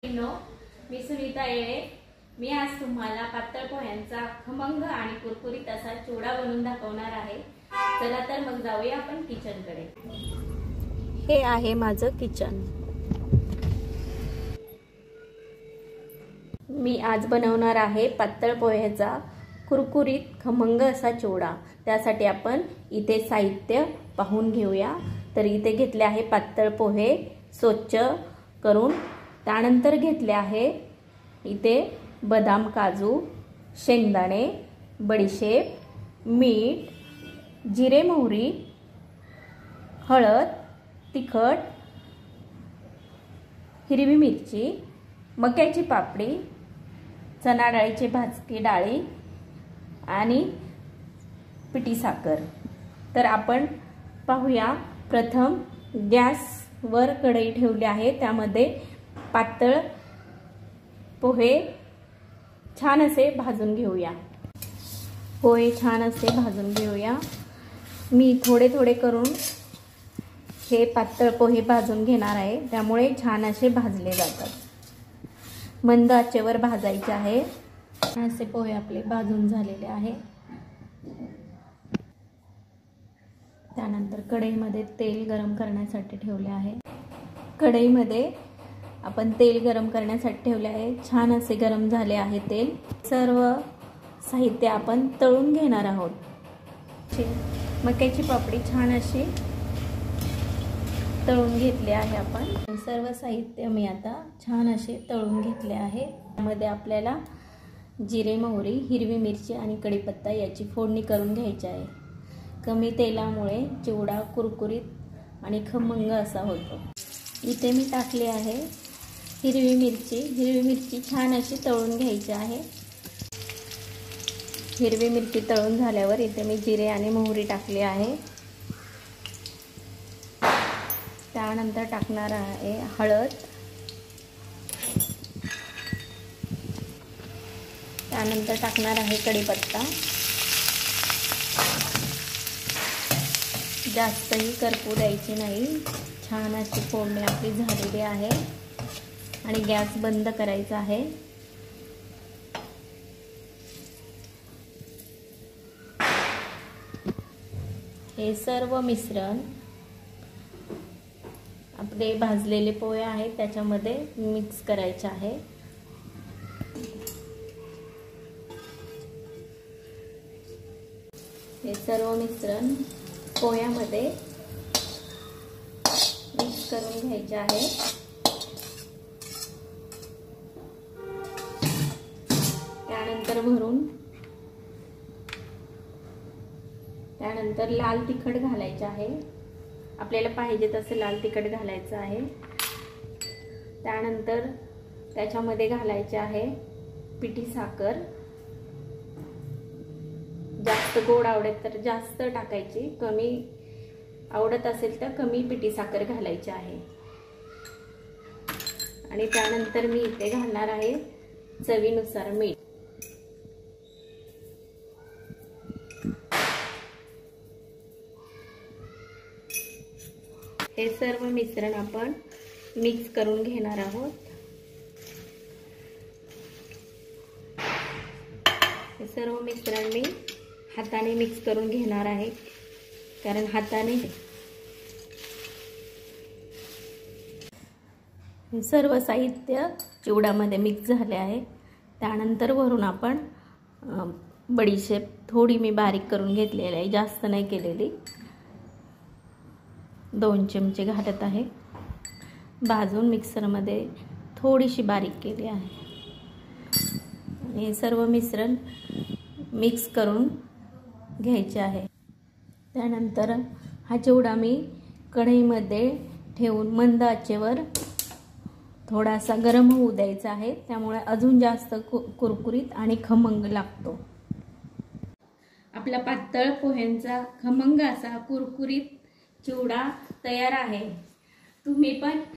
मी सुनीता येळे। मी आज तुम्हाला पातळ पोह्यांचा खमंग आणि कुरकुरीत असा चिवडा बनवून दाखवणार आहे। चला तर मग जाऊया आपण किचन कडे। हे आहे माझं किचन। मी आज बनवणार आहे पातळ पोह्याचा कुरकुरीत खमंग असा चिवडा। त्यासाठी आपण इथे साहित्य पाहून घेऊया। तर इथे घेतले आहे पातळ पोहे स्वच्छ करून। त्यानंतर घेतले आहे इथे बदाम, काजू, शेंगदाणे, बडीशेप, मीठ, जिरे, मोहरी, हळद, तिखट, हिरवी मिरची, मक्याची पापडी, चणा डाळीचे भाजके डाळी आणि पिठी साखर। तर आपण पाहूया। प्रथम गॅसवर कढई ठेवली आहे, त्यामध्ये पातळ पोहे छान असे भाजून घेऊया। पोहे छान असे भाजून घेऊया। मी थोडे थोडे करून हे पातळ पोहे भाजून घेणार आहे, त्यामुळे छान असे भाजले जातात। मंद आचेवर भाजायचे आहे। असे पोहे आपले भाजून झालेले आहे। त्यानंतर कढईमध्ये तेल गरम करण्यासाठी ठेवले आहे। कढईमध्ये आपण तेल गरम करण्यासाठी ठेवले आहे। छान असे गरम झाले आहे तेल। सर्व साहित्य आपण तळून घेणार आहोत। मक्याची पापडी छान अशी तळून घेतली आहे आपण। सर्व साहित्य मी आता छान असे तळून घेतले आहे। त्यामध्ये आपल्याला जिरे, मोहरी, हिरवी मिरची आणि कढीपत्ता याची फोडणी करून घ्यायची आहे। कमी तेलामुळे चिवडा कुरकुरीत आणि खमंग असा होतो। इथे मी टाकली आहे हिरवी मिरची। हिरवी मिरची छान अशी तळून घ्यायची आहे। हिरवी मिरची तळून झाल्यावर इथे मी जिरे आणि मोहरी टाकली आहे। त्यानंतर टाकणार आहे हळद, त्यानंतर टाकणार आहे कढीपत्ता। जास्तही करपू द्यायची नाही। छान अशी फोडणी आपली झालेली आहे आणि गॅस बंद करायचा आहे। हे सर्व मिश्रण आपले भाजलेले पोहे आहेत त्याच्यामध्ये मिक्स करायचे आहे। हे सर्व मिश्रण पोह्यामध्ये मिक्स करून घ्यायचे आहे। त्यानंतर लाल तिखट घालायचे आहे। आपल्याला पाहिजे तसे लाल तिखट घालायचं आहे। त्यानंतर त्याच्यामध्ये घालायचे आहे पिठी साखर। जास्त गोड आवडत तर जास्त टाकायची, कमी आवडत असेल तर कमी पिठी साखर घालायची आहे। आणि त्यानंतर मी इथे घालणार आहे चवीनुसार मीठ। हे सर्व मिश्रण आपण मिक्स करून घेणार आहोत। हे सर्व मिश्रण मी हाताने मिक्स करून घेणार आहे, कारण हाताने हे सर्व साहित्य चिवड्यामध्ये मिक्स झाले आहे। त्यानंतर वरून आपण बडीशेप थोडी मी बारीक करून घेतलेली आहे, जास्त नाही केलेली। 2 चमचे घालत आहे। भाजून मिक्सरमध्ये थोडीशी बारीक केली आहे। हे सर्व मिश्रण मिक्स करून घ्यायचे आहे। त्यानंतर हा चिवडा मी कढईमध्ये ठेवून मंद आचेवर थोडासा गरम होऊ द्यायचा आहे, त्यामुळे अजून जास्त कुरकुरीत आणि खमंग लागतो। आपला पातळ पोह्यांचा खमंग असा कुरकुरीत चिवडा तयार आहे। तुम्ही पण